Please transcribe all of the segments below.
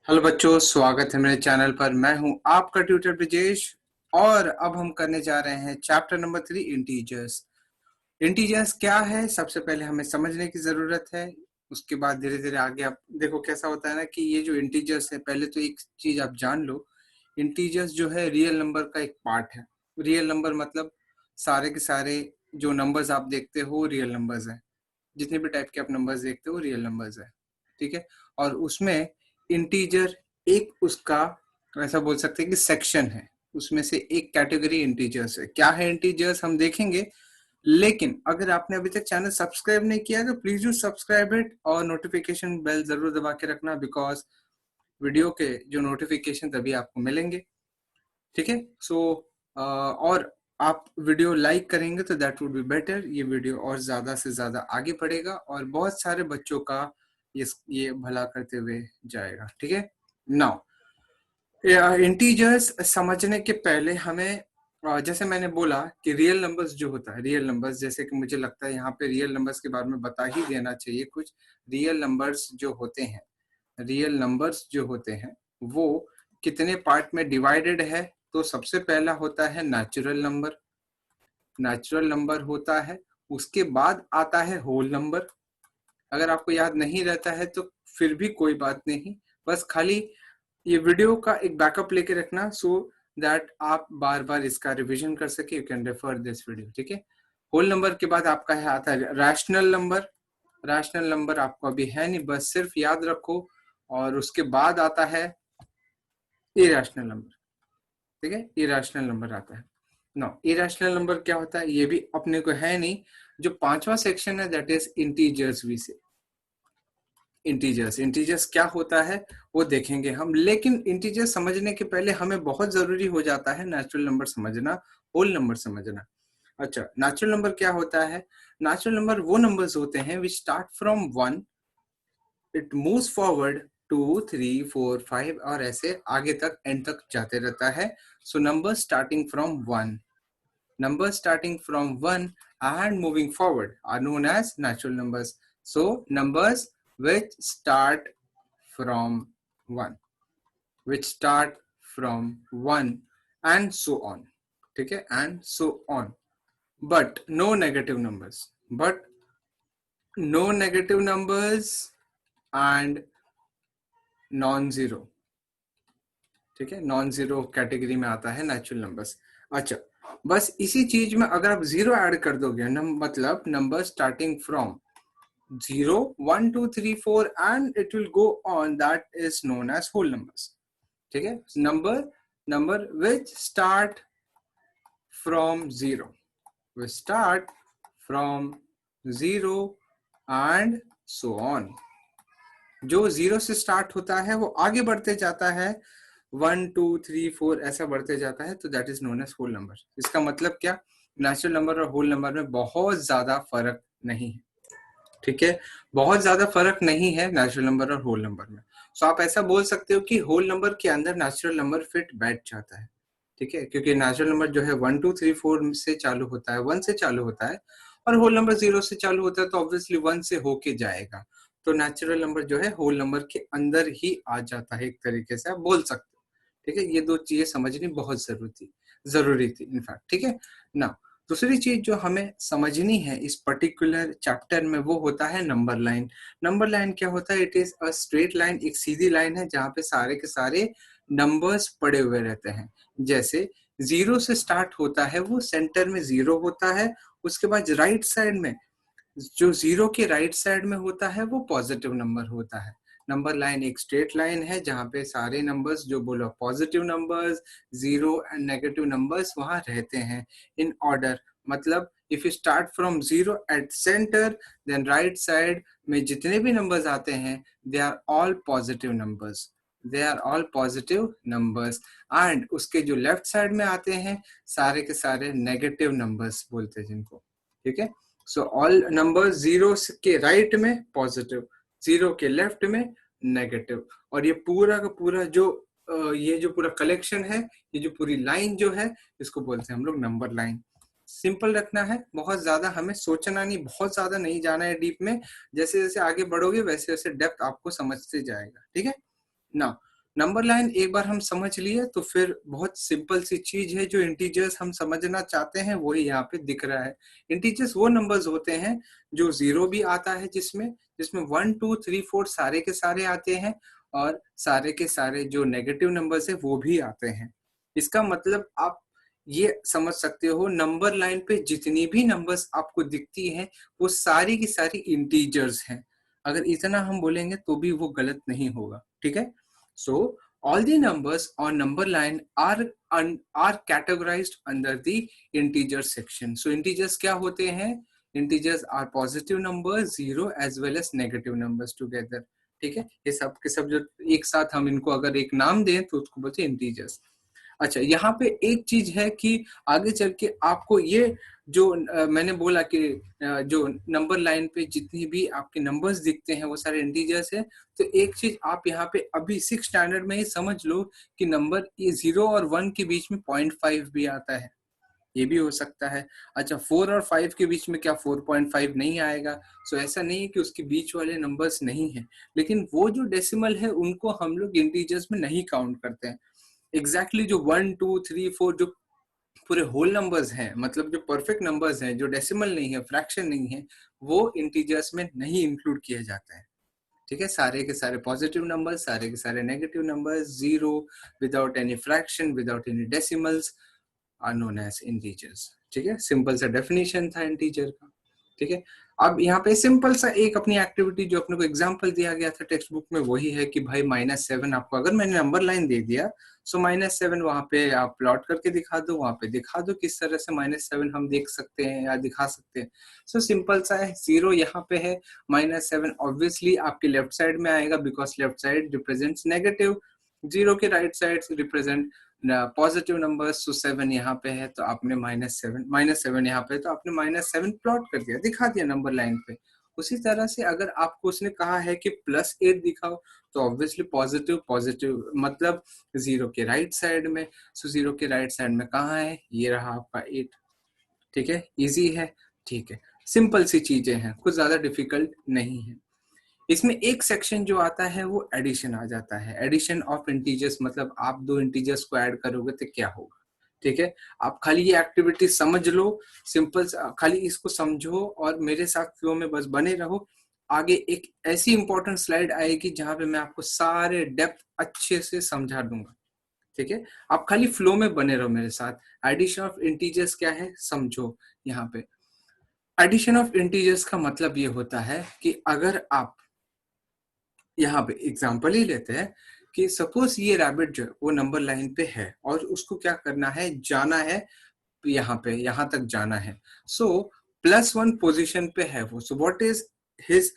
Hello बच्चों, स्वागत है मेरे चैनल पर। मैं हूं आपका ट्यूटर ब्रिजेश और अब हम करने जा रहे हैं चैप्टर नंबर 3 इंटीजर्स। इंटीजर्स क्या है, सबसे पहले हमें समझने की जरूरत है। उसके बाद धीरे धीरे आगे आप देखो कैसा होता है ना कि ये जो इंटीजर्स है, पहले तो एक चीज आप जान लो, इंटीजर्स जो है रियल नंबर का एक पार्ट है। रियल नंबर मतलब सारे के सारे जो नंबर्स आप देखते हो रियल नंबर्स है। जितने भी टाइप के आप नंबर्स देखते हो रियल नंबर्स है, ठीक है। और उसमें इंटीजर एक उसका ऐसा बोल सकते हैं कि सेक्शन है, उसमें से एक कैटेगरी इंटीजर्स है। क्या है इंटीजर्स हम देखेंगे, लेकिन अगर आपने अभी तक चैनल सब्सक्राइब नहीं किया तो प्लीज डू सब्सक्राइब इट और नोटिफिकेशन बेल जरूर दबा के रखना, बिकॉज वीडियो के जो नोटिफिकेशन तभी आपको मिलेंगे, ठीक है। सो और आप वीडियो लाइक करेंगे तो दैट वुड बी बेटर। ये वीडियो और ज्यादा से ज्यादा आगे बढ़ेगा और बहुत सारे बच्चों का ये भला करते हुए जाएगा, ठीक है। नाउ इंटीजर्स समझने के पहले हमें जैसे मैंने बोला कि रियल नंबर्स जो होता है, रियल नंबर्स जैसे कि मुझे लगता है यहाँ पे रियल नंबर्स के बारे में बता ही देना चाहिए कुछ। रियल नंबर्स जो होते हैं, रियल नंबर्स जो होते हैं वो कितने पार्ट में डिवाइडेड है। तो सबसे पहला होता है नेचुरल नंबर, नेचुरल नंबर होता है। उसके बाद आता है होल नंबर। अगर आपको याद नहीं रहता है तो फिर भी कोई बात नहीं, बस खाली ये वीडियो का एक बैकअप लेके रखना सो दैट आप बार बार इसका रिवीजन कर सके। You can refer this video, ठीक है। होल नंबर के बाद आपका है आता है रैशनल नंबर। रैशनल नंबर आपको अभी है नहीं, बस सिर्फ याद रखो। और उसके बाद आता है इरेशनल नंबर, ठीक है। इरेशनल नंबर आता है। नो, इरेशनल नंबर क्या होता है ये भी अपने को है नहीं। जो पांचवा सेक्शन है दैट इज इंटीजर्स। वी से इंटीजर्स, इंटीजर्स क्या होता है वो देखेंगे हम, लेकिन इंटीजर्स समझने के पहले हमें बहुत जरूरी हो जाता है नेचुरल नंबर समझना, होल नंबर समझना। अच्छा, नेचुरल नंबर क्या होता है? नेचुरल नंबर वो नंबर्स होते हैं विच start from 1, it moves forward 2 3 4 5 और ऐसे आगे तक एंड तक जाते रहता है। So number starting from 1, numbers starting from 1 and moving forward are known as natural numbers. So numbers which start from 1, which start from 1 and so on, ठीक है, and so on. But no negative numbers, but no negative numbers and non zero, ठीक है। Non zero category में आता है natural numbers. अच्छा, बस इसी चीज में अगर आप जीरो ऐड कर दोगे मतलब number starting from 0 1 2 3 4 and it will go on, that is known as whole numbers, ठीक है। Number which start from 0, which start from 0 and so on. जो 0 से स्टार्ट होता है वो आगे बढ़ते जाता है, 1 2 3 4 ऐसा बढ़ते जाता है, तो that is known as whole number. इसका मतलब क्या, नेचुरल नंबर और होल नंबर में बहुत ज्यादा फर्क नहीं है, ठीक है। बहुत ज्यादा फर्क नहीं है नेचुरल नंबर और होल नंबर में। सो आप ऐसा बोल सकते हो कि होल नंबर के अंदर नेचुरल नंबर फिट बैठ जाता है, ठीक है, क्योंकि नेचुरल नंबर जो है 1 2 3 4 से चालू होता है, 1 से चालू होता है, और होल नंबर 0 से चालू होता है तो ऑब्वियसली 1 से होके जाएगा। तो नेचुरल नंबर जो है होल नंबर के अंदर ही आ जाता है, एक तरीके से आप बोल सकते हो, ठीक है। ये दो चीजें समझनी बहुत जरूरी थी इनफैक्ट, ठीक है ना। दूसरी चीज जो हमें समझनी है इस पर्टिकुलर चैप्टर में वो होता है नंबर लाइन। नंबर लाइन क्या होता है? It is a straight line, एक सीधी लाइन है जहाँ पे सारे के सारे नंबर्स पड़े हुए रहते हैं। जैसे 0 से स्टार्ट होता है, वो सेंटर में 0 होता है, उसके बाद राइट साइड में जो 0 के राइट साइड में होता है वो पॉजिटिव नंबर होता है। नंबर लाइन एक स्ट्रेट लाइन है जहाँ पे सारे नंबर्स जो बोलो positive numbers, 0 and negative numbers वहां रहते हैं इन ऑर्डर। मतलब if you start from 0 at centre, then right side में जितने भी नंबर्स आते हैं they are all positive numbers, they are all positive numbers. And उसके जो लेफ्ट साइड में आते हैं सारे के सारे नेगेटिव नंबर्स बोलते हैं जिनको, ठीक है। सो ऑल नंबर 0 के राइट में पॉजिटिव, 0 के लेफ्ट में नेगेटिव। और ये पूरा का पूरा ये जो पूरा कलेक्शन है, ये जो पूरी लाइन जो है, इसको बोलते हैं हम लोग नंबर लाइन। सिंपल रखना है, बहुत ज्यादा हमें सोचना नहीं, बहुत ज्यादा नहीं जाना है डीप में। जैसे जैसे आगे बढ़ोगे वैसे वैसे डेप्थ आपको समझते जाएगा, ठीक है ना। नंबर लाइन एक बार हम समझ लिए तो फिर बहुत सिंपल सी चीज है, जो इंटीजर्स हम समझना चाहते हैं वही यहाँ पे दिख रहा है। इंटीजर्स वो नंबर्स होते हैं जो 0 भी आता है, जिसमें जिसमें 1 2 3 4 सारे के सारे आते हैं, और सारे के सारे जो नेगेटिव नंबर्स है वो भी आते हैं। इसका मतलब आप ये समझ सकते हो, नंबर लाइन पे जितनी भी नंबर्स आपको दिखती हैं वो सारी की सारी इंटीजर्स हैं। अगर इतना हम बोलेंगे तो भी वो गलत नहीं होगा, ठीक है। So all the numbers on number line are categorized under the integer section. So integers क्या होते हैं? Integers are positive numbers, zero as well as negative numbers together. ठीक है, ये सब के सब जो एक साथ हम इनको अगर एक नाम दें तो उसको बोलते हैं इंटीजर्स। अच्छा, यहाँ पे एक चीज है कि आगे चल के आपको ये जो मैंने बोला कि जो नंबर लाइन पे जितनी भी आपके नंबर्स दिखते हैं वो सारे इंटीजर्स है, तो एक चीज आप यहाँ पे अभी 6 स्टैंडर्ड में ही समझ लो कि नंबर ये 0 और 1 के बीच में 0.5 भी आता है, ये भी हो सकता है। अच्छा, 4 और 5 के बीच में क्या 4.5 नहीं आएगा? सो ऐसा नहीं है कि उसके बीच वाले नंबर्स नहीं है, लेकिन वो जो डेसिमल है उनको हम लोग इंटीजर्स में नहीं काउंट करते हैं। एग्जैक्टली जो 1 2 3 4 जो पूरे होल नंबर्स हैं, मतलब जो परफेक्ट नंबर्स हैं, जो डेसिमल नहीं है, फ्रैक्शन नहीं है, वो इंटीजर्स में नहीं इंक्लूड किए जाते हैं। ठीक है, सारे के सारे पॉजिटिव नंबर्स, सारे के सारे negative numbers, zero without any fraction, without any decimals are known as integers. ठीक है, सिंपल सा डेफिनेशन था इंटीजर का। ठीक है, अब यहाँ पे सिंपल सा एक अपनी एक्टिविटी जो अपने को एग्जांपल दिया गया था टेक्स्ट बुक में, वही है कि भाई -7 आपको अगर मैंने नंबर लाइन दे दिया, सो -7 वहां पे आप प्लॉट करके दिखा दो, वहां पे दिखा दो किस तरह से -7 हम देख सकते हैं या दिखा सकते हैं। सो सिंपल सा है, 0 यहाँ पे है, -7 ऑब्वियसली आपके लेफ्ट साइड में आएगा because left side represents negative, 0 के right side represent positive numbers. So 7 यहाँ पे है तो आपने -7 यहाँ पे तो आपने -7 प्लॉट कर दिया, दिखा दिया नंबर लाइन पे। उसी तरह से अगर आपको उसने कहा है कि +8 दिखाओ, तो ऑब्वियसली पॉजिटिव पॉजिटिव मतलब 0 के राइट साइड में। सो 0 के राइट साइड में कहाँ है? ये रहा आपका 8। ठीक है, इजी है, ठीक है, सिंपल सी चीजें हैं, कुछ ज्यादा डिफिकल्ट नहीं है। इसमें एक सेक्शन जो आता है वो एडिशन आ जाता है, एडिशन ऑफ इंटीजर्स, मतलब आप दो इंटीजर्स को ऐड करोगे तो क्या होगा। ठीक है, आप खाली ये एक्टिविटी समझ लो, सिंपल खाली इसको समझो और मेरे साथ फ्लो में बस बने रहो। आगे एक ऐसी इंपॉर्टेंट स्लाइड आएगी जहां पे मैं आपको सारे डेप्थ अच्छे से समझा दूंगा। ठीक है, आप खाली फ्लो में बने रहो मेरे साथ। एडिशन ऑफ इंटीजर्स क्या है समझो। यहाँ पे एडिशन ऑफ इंटीजर्स का मतलब ये होता है कि अगर आप यहाँ पे एग्जांपल ही लेते हैं कि सपोज ये रैबिट जो वो नंबर लाइन पे है और उसको क्या करना है, जाना है यहाँ पे, यहाँ तक जाना है। सो +1 पोजीशन पे है वो। So what is his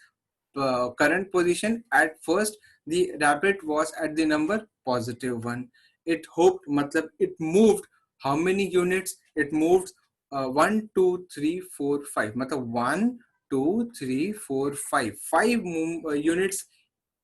current position? At first the rabbit was at the number +1. It hoped, मतलब it moved how many units? It moved 1 2 3 4 5, मतलब 1 2 3 4 5 units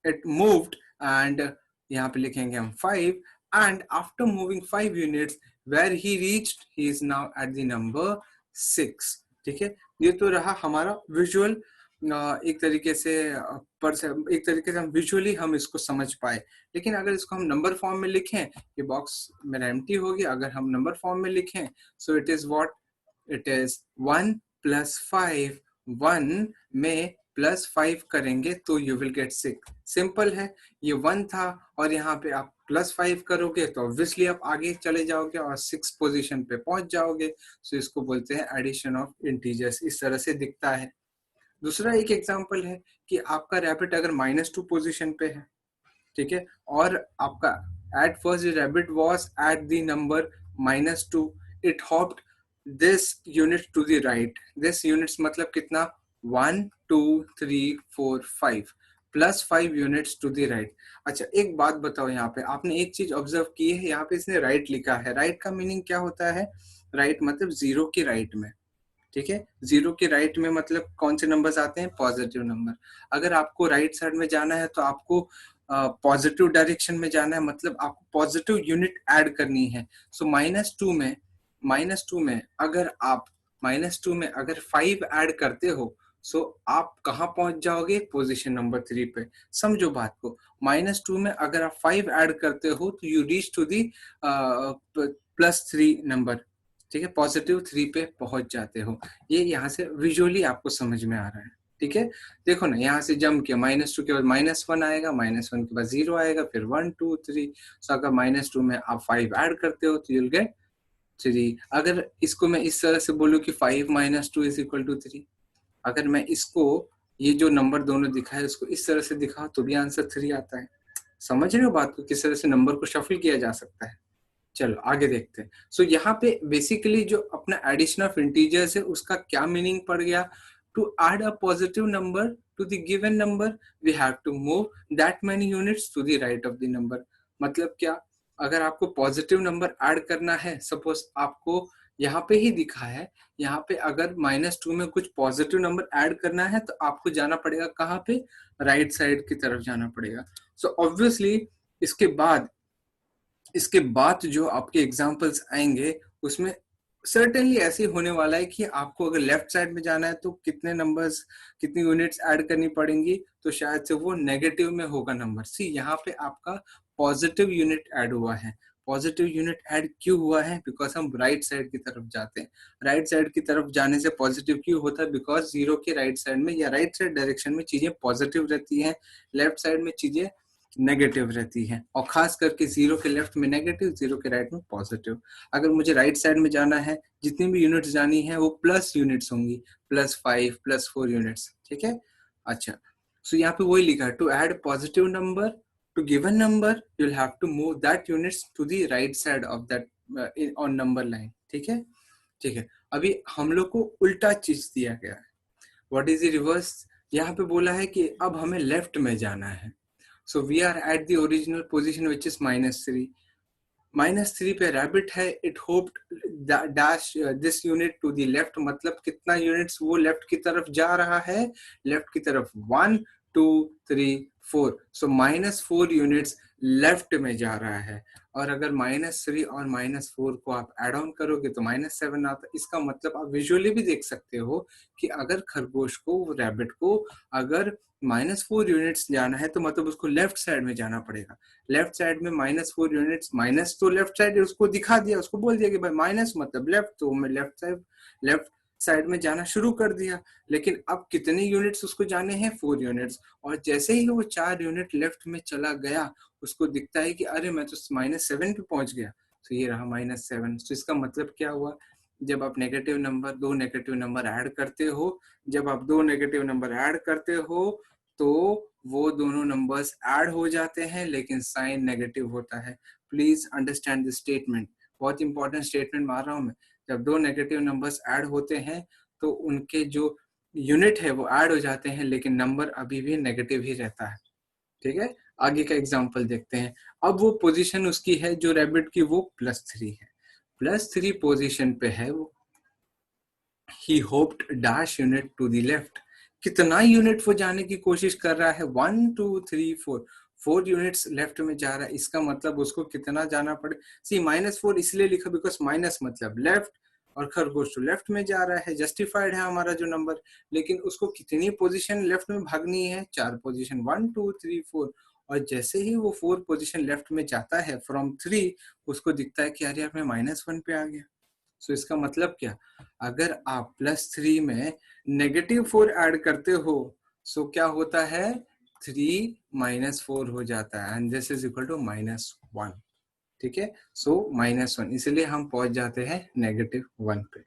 it moved, and यहाँ पे लिखेंगे हम 5, and after moving 5 units where he reached, he is now at the number 6। ठीक है, ये तो रहा हमारा विजुअल, एक तरीके से एक तरीके से हम विजुअली हम इसको समझ पाए। लेकिन अगर इसको हम नंबर फॉर्म में लिखें, ये बॉक्स मेरा एम्प्टी हो गया, अगर हम नंबर फॉर्म में लिखें, सो it is what, it is 1 + 5, 1 में +5 करेंगे तो यू विल गेट 6। सिंपल है, ये 1 था और यहाँ पे आप +5 करोगे तो ऑब्वियसली आप आगे चले जाओगे और 6 पोजीशन पे पहुंच जाओगे। सो इसको बोलते हैं एडिशन ऑफ इंटीजर्स, इस तरह से दिखता है। दूसरा एक एग्जांपल है कि आपका रैबिट अगर -2 पोजीशन पे है, ठीक है, और आपका at first rabbit was at the number -2, it hopped this unit to the right. This units मतलब कितना? 1 2 3 4 5 +5 यूनिट्स टू द राइट। अच्छा, एक बात बताओ, यहाँ पे आपने एक चीज ऑब्जर्व की है, यहाँ पे इसने राइट लिखा है। राइट का मीनिंग क्या होता है? राइट मतलब 0 के राइट में। ठीक है, 0 के राइट में मतलब कौन से नंबर्स आते हैं? Positive number. अगर आपको राइट साइड में जाना है तो आपको पॉजिटिव डायरेक्शन में जाना है, मतलब आपको पॉजिटिव यूनिट ऐड करनी है। सो -2 में अगर आप -2 में अगर 5 ऐड करते हो, सो आप कहाँ पहुंच जाओगे? पोजीशन नंबर 3 पे। समझो बात को, -2 में अगर आप 5 ऐड करते हो तो you reach to the +3 number, ठीक है, +3 पे पहुंच जाते हो। ये यहाँ से विजुअली आपको समझ में आ रहा है, ठीक है। देखो ना, यहाँ से जंप किया, -2 के बाद -1 आएगा, -1 के बाद 0 आएगा, फिर 1 2 3। सो अगर -2 में आप 5 ऐड करते हो तो यूल गेट 3। अगर इसको मैं इस तरह से बोलूं कि 5 - 2 = 3, अगर मैं इसको, ये जो नंबर दोनों दिखा है उसको इस तरह से दिखाओ तो भी आंसर 3 आता है। समझ रहे हो बात को, किस तरह से नंबर को शफल किया जा सकता है। चलो आगे देखते हैं। सो यहाँ पे बेसिकली जो अपना एडिशन ऑफ इंटीजर्स है उसका क्या मीनिंग पड़ गया? To add a positive number to the given number we have to move that many units to the right of the number. मतलब क्या? अगर आपको पॉजिटिव नंबर ऐड करना है, सपोज आपको यहाँ पे ही दिखा है, यहाँ पे अगर -2 में कुछ पॉजिटिव नंबर ऐड करना है तो आपको जाना पड़ेगा कहाँ पे? राइट साइड की तरफ जाना पड़ेगा। सो ऑब्वियसली इसके बाद जो आपके एग्जाम्पल्स आएंगे उसमें सर्टेनली ऐसे ही होने वाला है कि आपको अगर लेफ्ट साइड में जाना है तो कितने नंबर्स, कितनी यूनिट्स ऐड करनी पड़ेंगी, तो शायद से वो नेगेटिव में होगा नंबर। सी यहाँ पे आपका पॉजिटिव यूनिट ऐड हुआ है। पॉजिटिव यूनिट ऐड क्यों हुआ है? बिकॉज हम राइट साइड की तरफ जाते हैं। राइट साइड की तरफ जाने से पॉजिटिव क्यों होता है? बिकॉज जीरो के राइट साइड में या राइट साइड डायरेक्शन में चीजें पॉजिटिव रहती हैं, लेफ्ट साइड में चीजें नेगेटिव रहती है, और खास करके जीरो के लेफ्ट में नेगेटिव, जीरो के राइट में पॉजिटिव। अगर मुझे राइट साइड में जाना है, जितनी भी यूनिट्स जानी है वो प्लस यूनिट्स होंगी, +5 +4 यूनिट्स, ठीक है। अच्छा, सो यहाँ पे वही लिखा है, to add positive number to given number you will have to move that units to the right side of that on number line, ठीक है। ठीक है, अभी हम लोग को उल्टा चीज दिया गया है। What is the reverse? यहाँ पे बोला है कि अब हमें लेफ्ट में जाना है। So we are at the original position which is -3. -3 पे रैबिट है, it hopped dash this unit to the left, मतलब कितना यूनिट्स वो लेफ्ट की तरफ जा रहा है? लेफ्ट की तरफ 1 2 3 4। सो -4 यूनिट्स लेफ्ट में जा रहा है। और अगर -3 और -4 को आप एड ऑन करोगे तो -7 आता है। इसका मतलब आप विजुअली भी देख सकते हो कि अगर खरगोश को, रैबिट को अगर -4 यूनिट्स जाना है तो मतलब उसको लेफ्ट साइड में जाना पड़ेगा। लेफ्ट साइड में -4 यूनिट्स, माइनस तो लेफ्ट साइड उसको दिखा दिया, उसको बोल दिया कि भाई माइनस मतलब लेफ्ट, तो मैं लेफ्ट साइड में जाना शुरू कर दिया। लेकिन अब कितने यूनिट्स उसको जाने हैं? 4 यूनिट्स। और जैसे ही वो 4 यूनिट लेफ्ट में चला गया, उसको दिखता है कि अरे मैं तो -7 पे पहुंच गया। तो ये रहा -7। तो इसका मतलब क्या हुआ? जब आप नेगेटिव नंबर, दो नेगेटिव नंबर ऐड करते हो, जब आप दो नेगेटिव नंबर ऐड करते हो तो वो दोनों नंबर्स ऐड हो जाते हैं लेकिन साइन नेगेटिव होता है। प्लीज अंडरस्टैंड दिस स्टेटमेंट, बहुत इंपॉर्टेंट स्टेटमेंट मार रहा हूं मैं। जब दो नेगेटिव नंबर्स ऐड होते हैं तो उनके जो यूनिट है वो ऐड हो जाते हैं लेकिन नंबर अभी भी नेगेटिव ही रहता है, ठीक है। आगे का एग्जांपल देखते हैं। अब वो पोजीशन उसकी है जो रैबिट की, वो +3 है। +3 पोजीशन पे है वो। He hoped dash unit to the left. कितना यूनिट वो जाने की कोशिश कर रहा है? 1 2 3 4, 4 यूनिट्स लेफ्ट में जा रहा है। इसका मतलब उसको कितना जाना पड़े? सी -4 इसलिए लिखा बिकॉज माइनस मतलब लेफ्ट, और खरगोश तो लेफ्ट में जा रहा है, जस्टिफाइड है हमारा जो नंबर। लेकिन उसको कितनी पोजीशन लेफ्ट में भागनी है? 4 पोजीशन, 1 2 3 4। और जैसे ही वो 4 पोजीशन लेफ्ट में जाता है फ्रॉम 3, उसको दिखता है कि अरे यार मैं -1 पे आ गया। सो इसका मतलब क्या? अगर आप +3 में -4 ऐड करते हो, सो क्या होता है? 3 -4 हो जाता है and this is equal to -1, ठीक है। सो -1, इसलिए हम पहुंच जाते हैं -1 पे।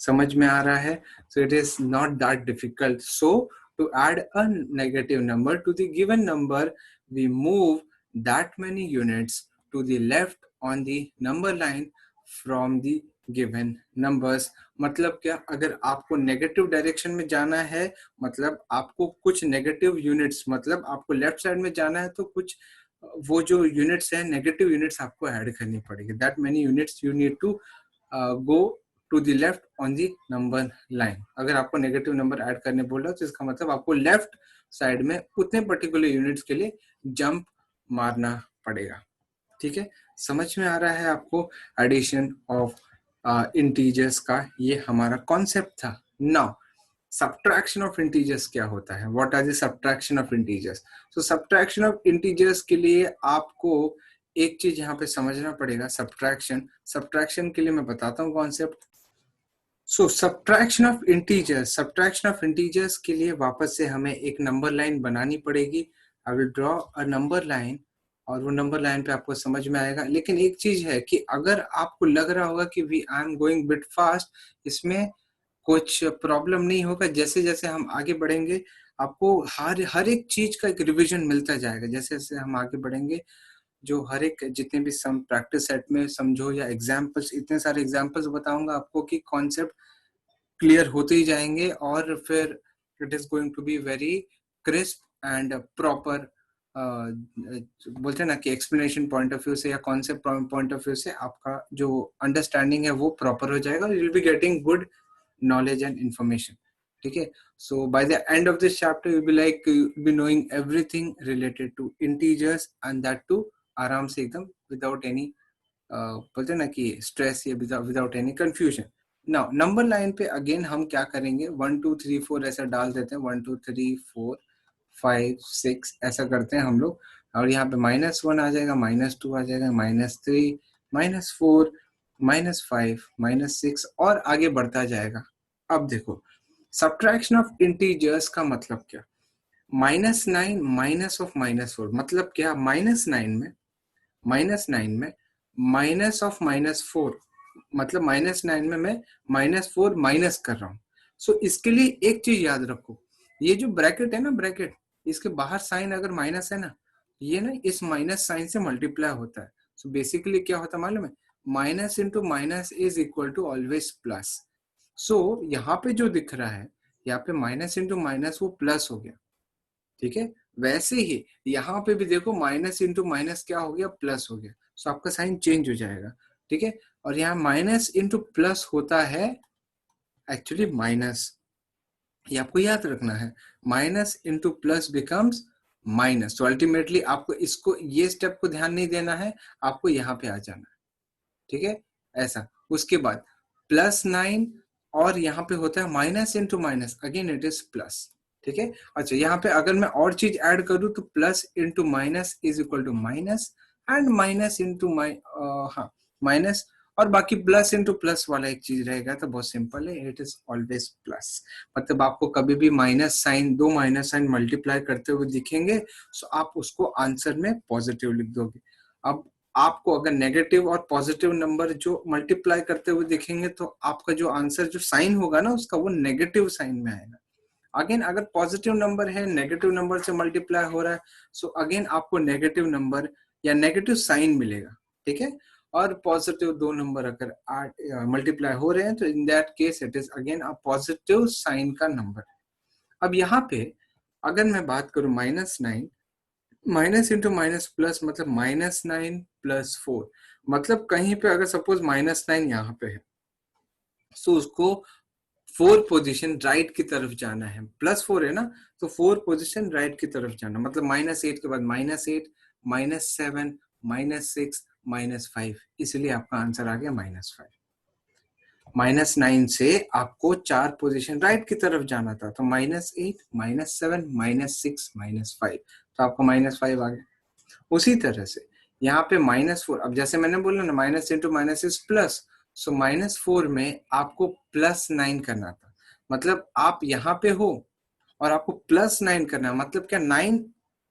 समझ में आ रहा है? So it is not that difficult. So to add a negative number to the given number we move that many units to the left on the number line from the given numbers. मतलब क्या? अगर आपको negative direction में जाना है, मतलब आपको कुछ नेगेटिव यूनिट्स, मतलब आपको लेफ्ट साइड में जाना है तो कुछ वो जो यूनिट्स है, नेगेटिव यूनिट्स आपको ऐड करनी पड़ेगी। That many units you need to go to the left on the number line. अगर आपको नेगेटिव नंबर ऐड करने बोल रहा है तो इसका मतलब आपको लेफ्ट साइड में उतने पर्टिकुलर यूनिट्स के लिए जंप मारना पड़ेगा, ठीक है। समझ में आ रहा है आपको? एडिशन ऑफ इंटीजर्स का ये हमारा कॉन्सेप्ट था। नाउ सब्ट्रैक्शन ऑफ इंटीजर्स क्या होता है, what are the subtraction of integers. So subtraction of integers के लिए आपको एक चीज यहाँ पे समझना पड़ेगा, सब्ट्रैक्शन। सब्ट्रैक्शन के लिए मैं बताता हूँ concept. So subtraction of integers के लिए वापस से हमें एक नंबर लाइन बनानी पड़ेगी। I will draw a number line, और वो नंबर लाइन पे आपको समझ में आएगा। लेकिन एक चीज है कि अगर आपको लग रहा होगा कि we I am going bit fast, इसमें कुछ प्रॉब्लम नहीं होगा। जैसे जैसे हम आगे बढ़ेंगे आपको हर एक चीज का एक रिवीजन मिलता जाएगा। जैसे जैसे हम आगे बढ़ेंगे, जो हर एक जितने भी सम प्रैक्टिस सेट में समझो या एग्जाम्पल्स, इतने सारे एग्जाम्पल्स बताऊंगा आपको कि कॉन्सेप्ट क्लियर होते ही जाएंगे, और फिर it is going to be very crisp and proper. बोलते हैं ना कि एक्सप्लेनेशन पॉइंट ऑफ व्यू से या कॉन्सेप्ट पॉइंट ऑफ व्यू से आपका जो अंडरस्टैंडिंग है वो प्रॉपर हो जाएगा, you will be getting good knowledge and information. ठीक है, so by the end of this chapter you'll be like you'll be knowing everything related to integers, and that too आराम से एकदम without any बोलते हैं ना कि stress या without any confusion. Now number line पे again हम क्या करेंगे, 1 2 3 4 ऐसा डाल देते हैं, 1 2 3 4 5 6 ऐसा करते हैं हम लोग। और यहाँ पे -1 आ जाएगा, -2 आ जाएगा, -3 -4 -5 -6 और आगे बढ़ता जाएगा। अब देखो सब्ट्रैक्शन ऑफ इंटीजर्स का मतलब क्या, -9 माइनस ऑफ -4 मतलब क्या, -9 में माइनस ऑफ -4 मतलब -9 में मैं -4 माइनस कर रहा हूं। सो इसके लिए एक चीज याद रखो, ये जो ब्रैकेट है ना, ब्रैकेट इसके बाहर साइन अगर माइनस है ना, ये ना इस माइनस साइन से मल्टीप्लाई होता है। सो बेसिकली क्या होता है मालूम है, minus into minus is equal to always plus. So यहाँ पे जो दिख रहा है, यहाँ पे माइनस इंटू माइनस वो प्लस हो गया। ठीक है, वैसे ही यहाँ पे भी देखो माइनस इंटू माइनस क्या हो गया, प्लस हो गया। सो आपका साइन चेंज हो जाएगा। ठीक है, और यहाँ माइनस इंटू प्लस होता है एक्चुअली माइनस, ये आपको याद रखना है। Minus into plus becomes minus. तो अल्टीमेटली आपको इसको, ये स्टेप को ध्यान नहीं देना है, आपको यहाँ पे आ जाना है। ठीक है, ऐसा। उसके बाद +9 और यहाँ पे होता है minus into minus, again it is plus. ठीक है, अच्छा यहाँ पे अगर मैं और चीज ऐड करूँ तो plus into minus is equal to minus, and minus into हाँ माइनस, और बाकी प्लस इंटू प्लस वाला एक चीज रहेगा। तो बहुत सिंपल है, इट इज ऑलवेज प्लस। मतलब आपको कभी भी माइनस साइन, दो माइनस साइन मल्टीप्लाई करते हुए दिखेंगे, सो आप उसको आंसर में पॉजिटिव लिख दोगे। अब आपको अगर नेगेटिव और पॉजिटिव नंबर जो मल्टीप्लाई करते हुए दिखेंगे, तो आपका जो आंसर जो साइन होगा ना उसका, वो नेगेटिव साइन में आएगा। अगेन अगर पॉजिटिव नंबर है, नेगेटिव नंबर से मल्टीप्लाई हो रहा है, सो अगेन आपको नेगेटिव नंबर या नेगेटिव साइन मिलेगा। ठीक है, और पॉजिटिव दो नंबर अगर मल्टीप्लाई हो रहे हैं, तो in that case it is again a positive sign का नंबर। अब यहाँ पे अगर मैं बात करूं -9, माइनस इंटू माइनस प्लस मतलब -9 + 4, मतलब कहीं पे अगर सपोज -9 यहाँ पे है, तो उसको 4 पोजीशन राइट की तरफ जाना है। +4 है ना, तो 4 पोजीशन राइट की तरफ जाना, मतलब -8 के बाद -8 -7 -6 -5, इसलिए आपका आंसर आ गया -5। -9 से आपको 4 पोजीशन राइट की तरफ जाना था, तो -8 -7 -6 -5, तो आपको -5 आ गया। उसी तरह से यहाँ पे -4, अब जैसे मैंने बोला ना minus into minus is plus, so -4 में आपको +9 करना था। मतलब आप यहाँ पे हो और आपको +9 करना है, मतलब क्या 9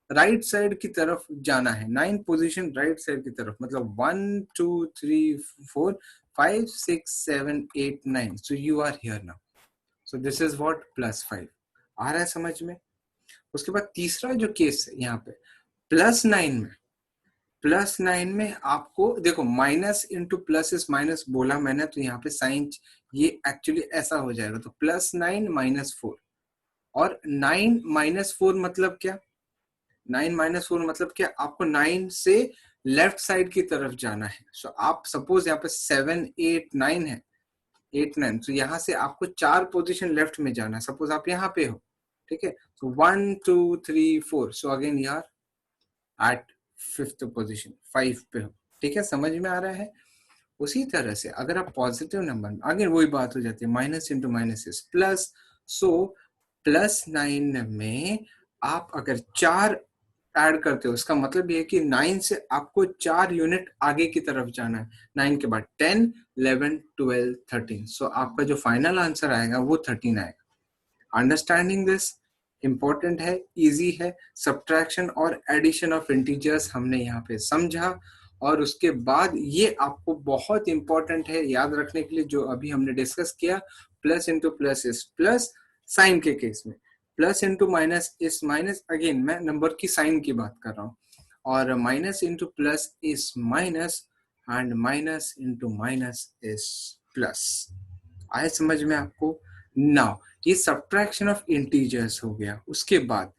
राइट साइड की तरफ जाना है, 9 पोजीशन राइट साइड की तरफ, मतलब 1 2 3 4 5 6 7 8 9, so you are here now. So this is what +5 आ रहा है समझ में। उसके बाद तीसरा जो केस है यहाँ पे +9 में आपको देखो minus into plus is minus बोला मैंने, तो यहाँ पे साइन ये एक्चुअली ऐसा हो जाएगा, तो +9 -4, और 9 -4 मतलब क्या, 9 -4 मतलब क्या, आपको 9 से लेफ्ट साइड की तरफ जाना है। सो आप सपोज यहाँ पे 7 8 9 है, 8 9, तो यहाँ से आपको 4 पोजीशन लेफ्ट में जाना है। सपोज आप यहाँ पे हो, ठीक है, so 1 2 3 4, so again you are at 5th position, 5 पे हो। ठीक है, समझ में आ रहा है। उसी तरह से अगर आप पॉजिटिव नंबर में, आगे वही बात हो जाती है, minus into minus is plus, so +9 में आप अगर 4 ऐड करते हो, उसका मतलब ये है कि 9 से आपको 4 यूनिट आगे की तरफ जाना है। 9 के बाद 10, 11, 12, 13। सो आपका जो फाइनल आंसर आएगा वो 13 आएगा। अंडरस्टैंडिंग दिस इंपॉर्टेंट है, इजी है। सब्ट्रैक्शन और एडिशन ऑफ इंटीजर्स हमने यहाँ पे समझा, और उसके बाद ये आपको बहुत इंपॉर्टेंट है याद रखने के लिए जो अभी हमने डिस्कस किया, plus into plus is plus. Sign के केस में plus into minus is minus, again मैं नंबर की साइन की बात कर रहा हूँ, और minus into plus is minus, and minus into minus is plus. आए समझ में आपको? नाउ ये सब्ट्रैक्शन ऑफ इंटीजर्स हो गया। उसके बाद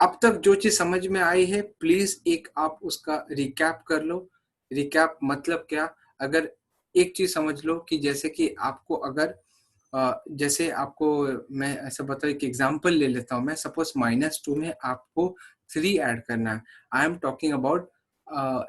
अब तक जो चीज समझ में आई है, प्लीज एक आप उसका रिकैप कर लो। रिकैप मतलब क्या? अगर एक चीज समझ लो कि जैसे कि आपको अगर जैसे आपको मैं ऐसा बताऊँ कि एग्जांपल ले लेता हूँ मैं, सपोज -2 में आपको 3 ऐड करना है। I am talking about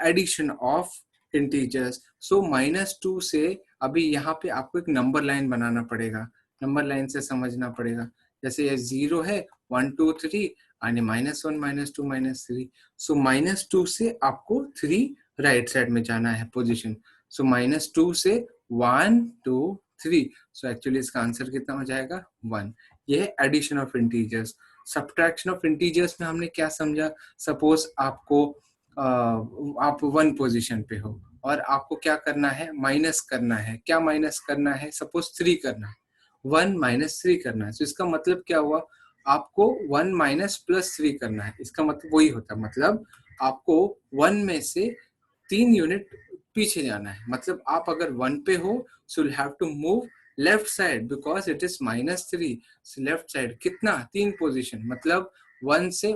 addition of integers. So -2 से अभी यहाँ पे आपको एक नंबर लाइन बनाना पड़ेगा, नंबर लाइन से समझना पड़ेगा। जैसे ये 0 है, 1 2 3 आणि -1 -2 -3। सो -2 से आपको 3 राइट साइड में जाना है पोजीशन। सो -2 से 1 2 3। सो एक्चुअली इसका आंसर कितना हो जाएगा? 1। ये है addition of integers. Subtraction of integers में हमने क्या समझा? सपोज आपको आप 1 पोजीशन पे हो और आपको क्या करना है? माइनस करना है। क्या माइनस करना है? सपोज 3 करना है, 1 -3 करना है। तो इसका मतलब क्या हुआ? आपको 1 माइनस प्लस 3 करना है। इसका मतलब वही होता है, मतलब आपको 1 में से 3 यूनिट पीछे जाना है। मतलब आप अगर 1 पे हो, so you have to move left side because it is -3। Left side कितना? 3 पोजीशन। मतलब 1 से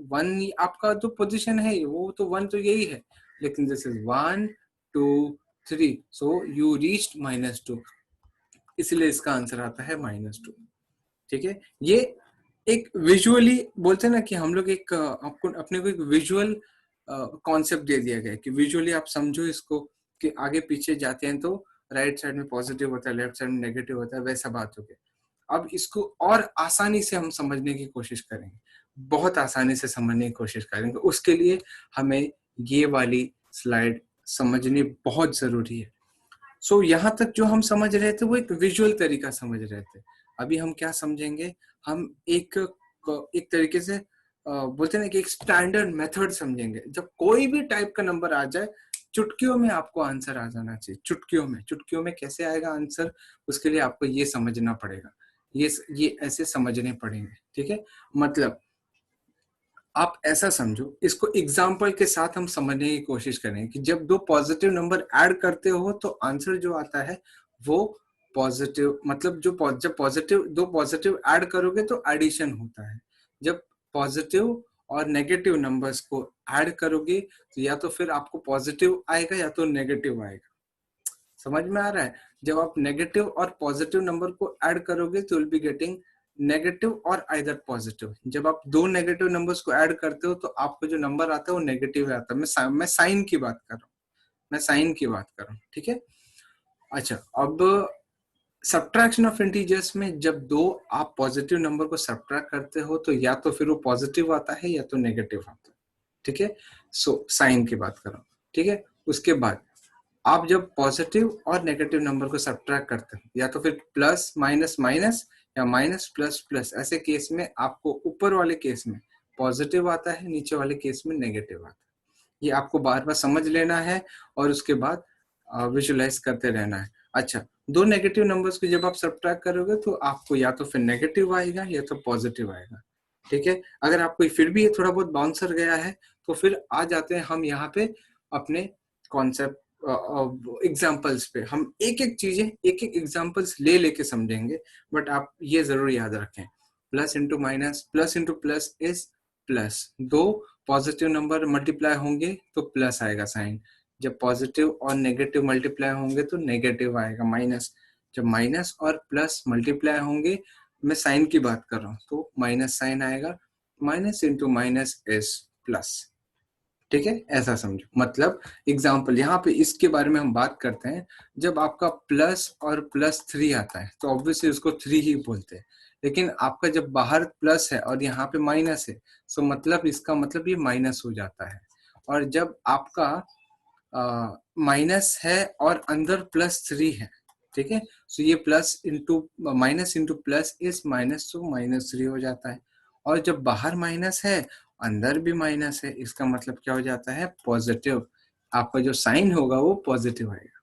1 आपका जो पोजीशन है वो तो 1 तो यही है, लेकिन this is 1 2 3। So you reached -2, इसलिए इसका आंसर आता है -2। ठीक है, ये एक विजुअली बोलते हैं ना कि हम लोग एक आपको अपने को एक विजुअल कॉन्सेप्ट दे दिया गया कि विजुअली आप समझो इसको, कि आगे पीछे जाते हैं तो राइट साइड में पॉजिटिव होता है, लेफ्ट साइड में नेगेटिव होता है, वैसा बात हो गया। अब इसको और आसानी से हम समझने की कोशिश करेंगे, बहुत आसानी से समझने की कोशिश करेंगे। उसके लिए हमें ये वाली स्लाइड समझनी बहुत जरूरी है। सो यहाँ तक जो हम समझ रहे थे वो एक विजुअल तरीका समझ रहे थे। अभी हम क्या समझेंगे? हम एक तरीके से बोलते हैं ना कि एक स्टैंडर्ड मेथड समझेंगे। जब कोई भी टाइप का नंबर आ जाए, चुटकियों में आपको आंसर आ जाना चाहिए। चुटकियों में कैसे आएगा आंसर? उसके लिए आपको ये समझना पड़ेगा, ये ऐसे समझने पड़ेंगे। ठीक है, मतलब आप ऐसा समझो, इसको एग्जाम्पल के साथ हम समझने की कोशिश करें कि जब 2 पॉजिटिव नंबर ऐड करते हो तो आंसर जो आता है वो पॉजिटिव, मतलब जब पॉजिटिव 2 पॉजिटिव ऐड करोगे तो एडिशन होता है। जब पॉजिटिव और नेगेटिव नंबर्स को ऐड करोगे तो या तो फिर आपको पॉजिटिव आएगा या तो नेगेटिव आएगा। समझ में आ रहा है? जब आप नेगेटिव और पॉजिटिव नंबर को ऐड करोगे तो विल बी गेटिंग नेगेटिव और आइदर पॉजिटिव। जब आप 2 नेगेटिव नंबर्स को ऐड करते हो तो आपको जो नंबर आता है वो नेगेटिव आता है। मैं साइन की बात कर रहा हूँ, ठीक है। अच्छा, अब सब्ट्रैक्शन ऑफ इंटीजर्स में जब 2 आप पॉजिटिव नंबर को सब्ट्रैक्ट करते हो तो या तो फिर वो पॉजिटिव आता है या तो नेगेटिव आता है। ठीक है, सो साइन की बात कर रहा हूँ। ठीक है, उसके बाद आप जब पॉजिटिव और नेगेटिव नंबर को सब्ट्रैक्ट करते हो, या तो फिर प्लस माइनस माइनस या माइनस प्लस प्लस, ऐसे केस में आपको ऊपर वाले केस में पॉजिटिव आता है, नीचे वाले केस में नेगेटिव आता है। ये आपको बार बार समझ लेना है और उसके बाद विजुलाइज करते रहना है। अच्छा, 2 नेगेटिव नंबर्स को जब आप सब्ट्रैक्ट करोगे तो आपको या तो फिर नेगेटिव आएगा या तो पॉजिटिव आएगा। ठीक है, अगर आपको फिर भी ये थोड़ा बहुत बाउंसर गया है तो फिर आ जाते हैं हम यहाँ पे अपने कॉन्सेप्ट एग्जाम्पल्स पे। हम एक एक एग्जाम्पल्स ले लेके समझेंगे, बट आप ये जरूर याद रखें, plus into minus, plus into plus is plus. 2 positive number multiply होंगे तो प्लस आएगा साइन, जब पॉजिटिव और नेगेटिव मल्टीप्लाई होंगे तो नेगेटिव आएगा माइनस। जब माइनस और प्लस मल्टीप्लाई होंगे, मैं साइन की बात कर रहा हूँ, तो माइनस साइन आएगा। Minus into minus is plus. ठीक है, ऐसा समझो। मतलब एग्जाम्पल यहाँ पे इसके बारे में हम बात करते हैं, जब आपका प्लस और +3 आता है तो ऑब्वियसली उसको 3 ही बोलते हैं, लेकिन आपका जब बाहर प्लस है और यहाँ पे माइनस है, सो मतलब इसका मतलब ये माइनस हो जाता है। और जब आपका माइनस है और अंदर +3 है, ठीक है, सो ये plus into minus into plus is minus, तो -3 हो जाता है। और जब बाहर माइनस है अंदर भी माइनस है, इसका मतलब क्या हो जाता है, पॉजिटिव। आपका जो साइन होगा वो पॉजिटिव आएगा।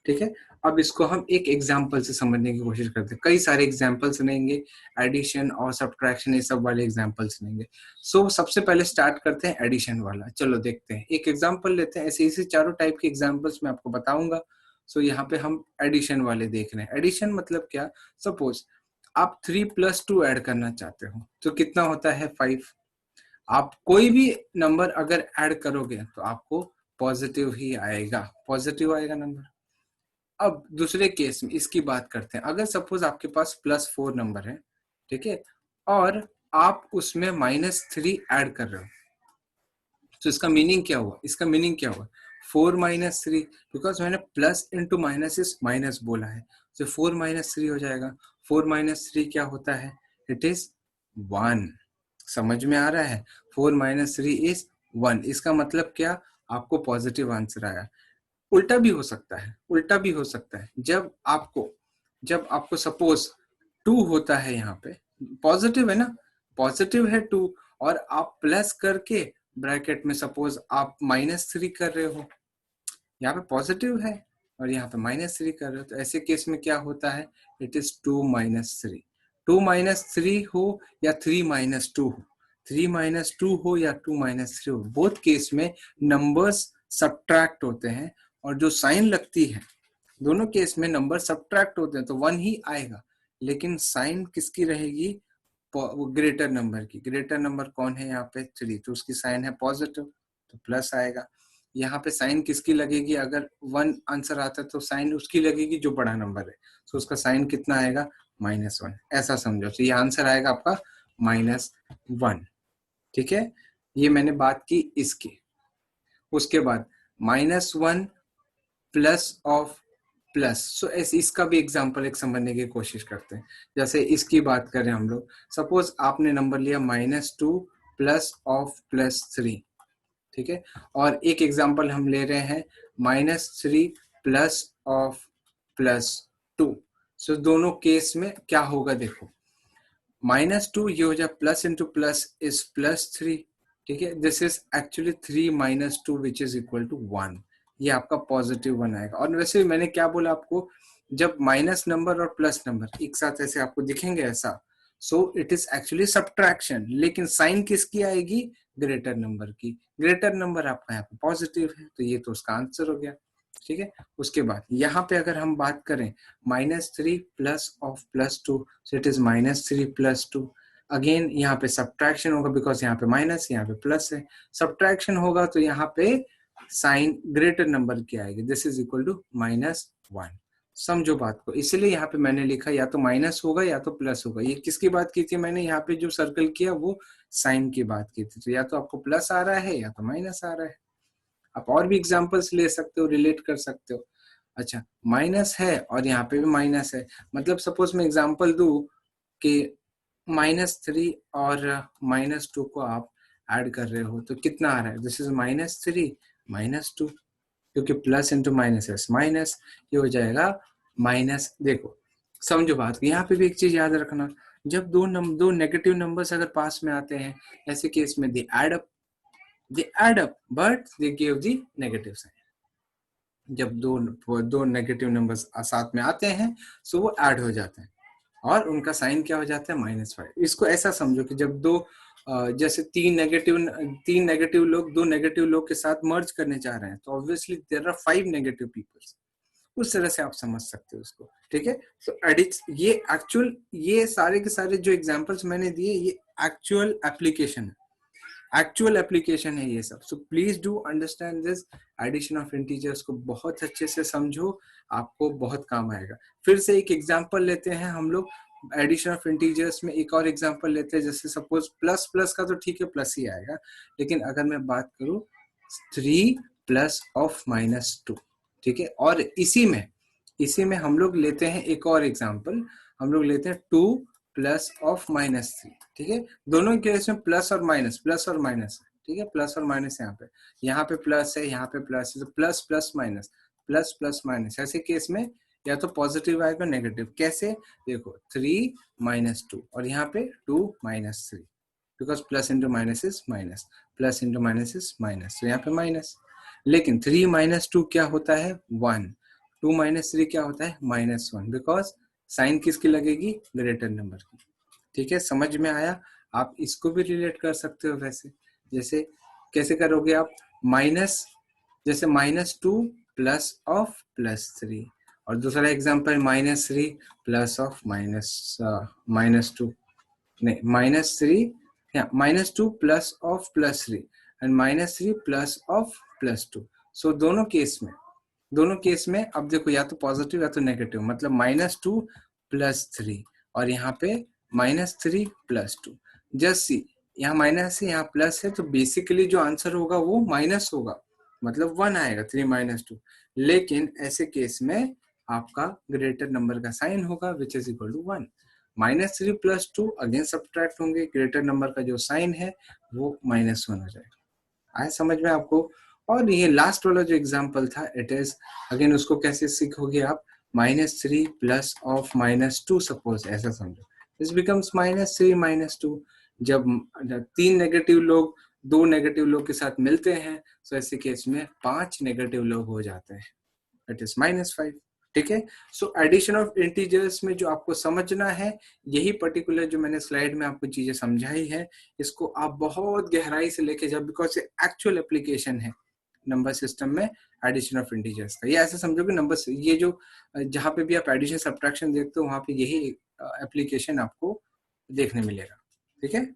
ठीक है, अब इसको हम एक एग्जाम्पल से समझने की कोशिश करते हैं। कई सारे एग्जाम्पल्स लेंगे, एडिशन और सब्ट्रैक्शन, ये सब वाले एग्जाम्पल्स लेंगे। सो सबसे पहले स्टार्ट करते हैं एडिशन वाला। चलो देखते हैं, एक एग्जाम्पल लेते हैं। ऐसे इसी चारों टाइप के एग्जाम्पल्स मैं आपको बताऊंगा। सो यहाँ पे हम एडिशन वाले देख रहे हैं। एडिशन मतलब क्या, सपोज आप 3+2 ऐड करना चाहते हो तो कितना होता है, 5। आप कोई भी नंबर अगर ऐड करोगे तो आपको पॉजिटिव ही आएगा, पॉजिटिव आएगा नंबर। अब दूसरे केस में इसकी बात करते हैं। अगर सपोज आपके पास +4 नंबर है, ठीक है, और आप उसमें -3 ऐड कर रहे हो, तो इसका मीनिंग क्या हुआ, इसका मीनिंग क्या हुआ, 4 - 3, बिकॉज मैंने plus into minus is minus बोला है, तो 4 - 3 हो जाएगा। 4 - 3 क्या होता है, इट इज 1। समझ में आ रहा है, 4 - 3 इज 1। इसका मतलब क्या, आपको पॉजिटिव आंसर आया। उल्टा भी हो सकता है, उल्टा भी हो सकता है। जब आपको सपोज 2 होता है, यहाँ पे पॉजिटिव है ना, पॉजिटिव है 2, और आप प्लस करके ब्रैकेट में सपोज आप -3 कर रहे हो, यहाँ पे पॉजिटिव है और यहाँ पे -3 कर रहे हो, तो ऐसे केस में क्या होता है, इट इज 2 - 3। 2 - 3 हो या 3 - 2 हो, 3 - 2 हो या 2 - 3 हो, बोथ केस में नंबर्स सब्ट्रैक्ट होते हैं, और जो साइन लगती है, दोनों केस में नंबर सब्ट्रैक्ट होते हैं तो 1 ही आएगा, लेकिन साइन किसकी रहेगी, ग्रेटर नंबर की। ग्रेटर नंबर कौन है यहाँ पे, 3, तो उसकी साइन है पॉजिटिव, तो प्लस आएगा। यहाँ पे साइन किसकी लगेगी, अगर 1 आंसर आता है तो साइन उसकी लगेगी जो बड़ा नंबर है, तो उसका साइन कितना आएगा, -1। ऐसा समझो, तो ये आंसर आएगा आपका -1। ठीक है, ये मैंने बात की इसकी। उसके बाद -1 प्लस ऑफ प्लस, सो ऐसे इसका भी एग्जांपल एक समझने की कोशिश करते हैं। जैसे इसकी बात करें हम लोग, सपोज आपने नंबर लिया -2 प्लस ऑफ +3, ठीक है, और एक एग्जांपल हम ले रहे हैं -3 प्लस ऑफ +2। सो दोनों केस में क्या होगा, देखो -2 ये हो जाए, प्लस इंटू प्लस इज +3, ठीक है, this is actually 3 - 2 which is equal to 1। ये आपका पॉजिटिव 1 आएगा। और वैसे मैंने क्या बोला आपको, जब माइनस नंबर और प्लस नंबर एक साथ ऐसे आपको दिखेंगे ऐसा, सो इट इज एक्चुअली सब्ट्रैक्शन, लेकिन साइन किसकी आएगी, ग्रेटर नंबर की। ग्रेटर नंबर आपका यहाँ पे पॉजिटिव है, तो ये तो उसका आंसर हो गया। ठीक है, उसके बाद यहाँ पे अगर हम बात करें -3 plus of +2, so it is -3 +2। Again यहाँ पे सब्ट्रैक्शन होगा, बिकॉज यहाँ पे माइनस, यहाँ पे प्लस है। सब्ट्रैक्शन होगा तो यहाँ पे साइन ग्रेटर नंबर की आएगी, दिस इज इक्वल टू -1। समझो बात को, इसलिए यहाँ पे मैंने लिखा या तो माइनस होगा या तो प्लस होगा। ये किसकी बात की थी मैंने, यहाँ पे जो सर्कल किया वो साइन की बात की थी, तो या तो आपको प्लस आ रहा है या तो माइनस आ रहा है। आप और भी एग्जांपल्स ले सकते हो, रिलेट कर सकते हो। अच्छा, माइनस है और यहाँ पे भी माइनस है, मतलब सपोज मैं एग्जांपल दूं कि -3 और -2 को आप ऐड कर रहे हो तो कितना आ रहा है, दिस इज -3 -2, क्योंकि प्लस इंटू माइनस है माइनस, ये हो जाएगा माइनस। देखो समझो बात, यहाँ पे भी एक चीज याद रखना, जब दो नेगेटिव नंबर्स अगर पास में आते हैं, ऐसे केस में they add up but they give the negative sign। जब दो नेगेटिव नंबर्स साथ में आते हैं सो वो ऐड हो जाते हैं और उनका साइन क्या हो जाता है, -5। इसको ऐसा समझो कि जब जैसे तीन नेगेटिव लोग दो नेगेटिव लोग के साथ मर्ज करने जा रहे हैं, तो obviously there are 5 negative peoples. उस तरह से आप समझ सकते हो उसको। ठीक है, तो ये एक्चुअल, ये सारे के सारे जो एग्जांपल्स मैंने दिए ये एक्चुअल एप्लीकेशन है, एक्चुअल एप्लीकेशन है ये सब। So please do understand this. Addition of integers को बहुत अच्छे से समझो, आपको बहुत काम आएगा। फिर से एक एग्जांपल लेते हैं हम लोग एडिशन ऑफ इंटीजर्स में, एक और एग्जांपल लेते हैं। जैसे सपोज प्लस प्लस का तो ठीक है, प्लस ही आएगा, लेकिन अगर मैं बात करूं 3 प्लस ऑफ -2, ठीक है। और इसी में हम लोग लेते हैं एक और एग्जांपल, हम लोग लेते हैं 2 प्लस ऑफ -3, ठीक है। दोनों केस में प्लस और माइनस है, ठीक है, प्लस और माइनस यहाँ पे प्लस है, यहाँ पे प्लस है, तो प्लस प्लस माइनस, ऐसे केस में या तो पॉजिटिव आएगा नेगेटिव। कैसे? देखो 3 -2 और यहाँ पे 2 -3, because plus into minus is minus, plus into minus is minus, तो यहाँ पे माइनस। लेकिन 3 -2 क्या होता है? 1। 2 -3 क्या होता है? -1, बिकॉज साइन किसकी लगेगी? ग्रेटर नंबर की, ठीक है। समझ में आया? आप इसको भी रिलेट कर सकते हो वैसे, जैसे कैसे करोगे आप? माइनस, जैसे -2 प्लस ऑफ +3, और दूसरा एग्जांपल -3 प्लस ऑफ -2, नहीं -3, या -2 plus of +3 and -3 plus of +2। सो दोनों केस में अब देखो, या तो पॉजिटिव या तो नेगेटिव, मतलब -2 + 3 और यहाँ पे -3 + 2। जस्ट सी, यहाँ माइनस है, यहाँ प्लस है, तो बेसिकली जो आंसर होगा वो माइनस होगा, मतलब 1 आएगा, 3 - 2। लेकिन ऐसे केस में आपका ग्रेटर नंबर का साइन होगा, which is equal to 1। -3 + 2 again subtract होंगे, ग्रेटर नंबर का जो साइन है वो -1 हो जाएगा। आया समझ में आपको? और ये लास्ट वाला जो एग्जांपल था, इट इज अगेन, उसको कैसे सीखोगे आप? -3 प्लस ऑफ -2, सपोज ऐसा समझो, दिस बिकम्स -3 - 2। जब 3 नेगेटिव लोग 2 नेगेटिव लोग के साथ मिलते हैं, तो ऐसे केस में 5 नेगेटिव लोग हो जाते हैं, इट इज -5, ठीक है। सो एडिशन ऑफ इंटीजर्स में जो आपको समझना है, यही पर्टिकुलर जो मैंने स्लाइड में आपको चीजें समझाई है, इसको आप बहुत गहराई से लेके जाओ, बिकॉज ये एक्चुअल एप्लीकेशन है नंबर सिस्टम में एडिशन ऑफ इंटीजर्स का। ये ऐसे समझो कि नंबर, ये जो जहां पे भी आप एडिशन सब्ट्रैक्शन देखते हो, वहां पे यही एप्लीकेशन आपको देखने मिलेगा, ठीक है।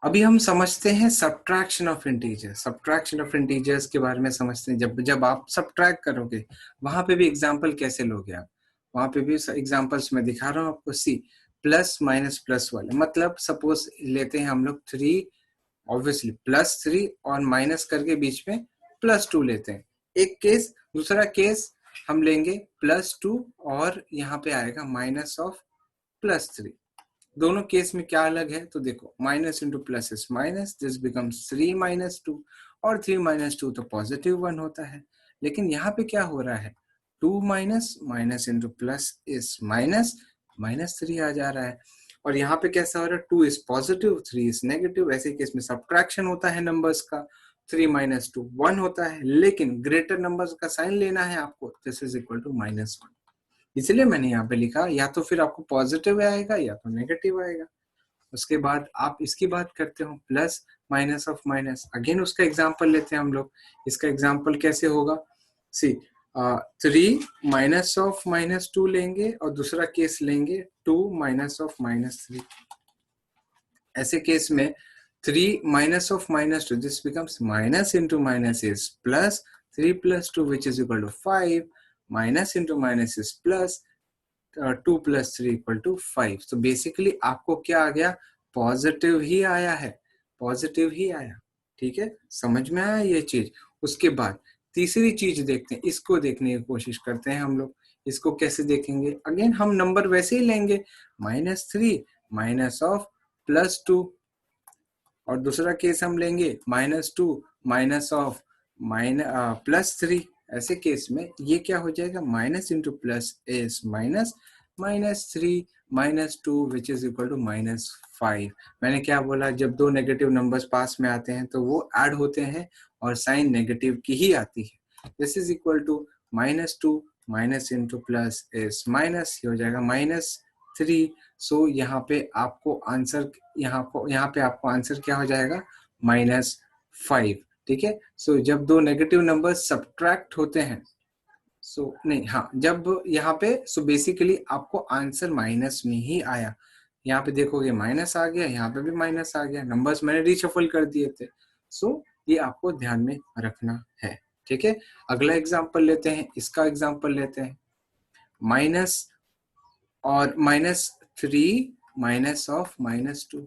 अभी हम समझते हैं subtraction of integers. Subtraction of integers के बारे में समझते हैं। जब आप सब्ट्रैक्ट करोगे, वहां पे भी एग्जांपल कैसे लोगे आप? वहां पे भी एग्जांपल्स मैं दिखा रहा हूँ आपको। सी, प्लस माइनस प्लस वाले, मतलब सपोज लेते हैं हम लोग 3, ऑब्वियसली +3 और माइनस करके बीच में +2 लेते हैं, एक केस। दूसरा केस हम लेंगे +2 और यहाँ पे आएगा माइनस ऑफ +3। दोनों केस में क्या अलग है? तो देखो, minus into plus is minus, this becomes 3 - 2, और 3 - 2 तो +1 होता है। लेकिन यहाँ पे क्या हो रहा है? 2 minus, minus into plus is minus, -3 आ जा रहा है। और यहाँ पे कैसा हो रहा है? 2 इज पॉजिटिव, 3 इज नेगेटिव। ऐसे केस में सब्ट्रैक्शन होता है नंबर्स का, 3 - 2 1 होता है, लेकिन ग्रेटर नंबर्स का साइन लेना है आपको, दिस इज इक्वल टू -1। इसलिए मैंने यहाँ पे लिखा, या तो फिर आपको पॉजिटिव आएगा या तो नेगेटिव आएगा। उसके बाद आप इसकी बात करते हो, plus minus of minus, again उसका एग्जांपल लेते हैं हम लोग। इसका एग्जांपल कैसे होगा? सी, 3 माइनस ऑफ -2 लेंगे और दूसरा केस लेंगे 2 माइनस ऑफ -3। ऐसे केस में 3 minus of -2, this becomes minus into minus is plus, 3 + 2 which is equal to 5, minus into minus is plus, 2 + 3 = 5। तो बेसिकली आपको क्या आ गया? पॉजिटिव ही आया है, पॉजिटिव ही आया, ठीक है। समझ में आया ये चीज? उसके बाद तीसरी चीज देखते हैं, इसको देखने की कोशिश करते हैं हम लोग। इसको कैसे देखेंगे? अगेन हम नंबर वैसे ही लेंगे, -3 माइनस ऑफ +2, और दूसरा केस हम लेंगे -2 माइनस ऑफ +3। ऐसे केस में ये क्या हो जाएगा? Minus into plus is minus, -3 -2 which is equal to -5। मैंने क्या बोला? जब दो नेगेटिव नंबर्स पास में आते हैं तो वो ऐड होते हैं और साइन नेगेटिव की ही आती है। This is equal to -2 minus into plus is minus, हो जाएगा -3। सो यहाँ पे आपको आंसर, यहाँ पे आपको आंसर क्या हो जाएगा? -5, ठीक है। सो जब दो नेगेटिव नंबर सब्ट्रैक्ट होते हैं, सो नहीं, हाँ, जब यहाँ पे, सो बेसिकली आपको आंसर माइनस में ही आया। यहाँ पे देखोगे माइनस आ गया, यहाँ पे भी माइनस आ गया, नंबर्स मैंने रीशफल कर दिए थे। सो ये आपको ध्यान में रखना है, ठीक है। अगला एग्जांपल लेते हैं, इसका एग्जांपल लेते हैं। माइनस और -3 माइनस ऑफ -2,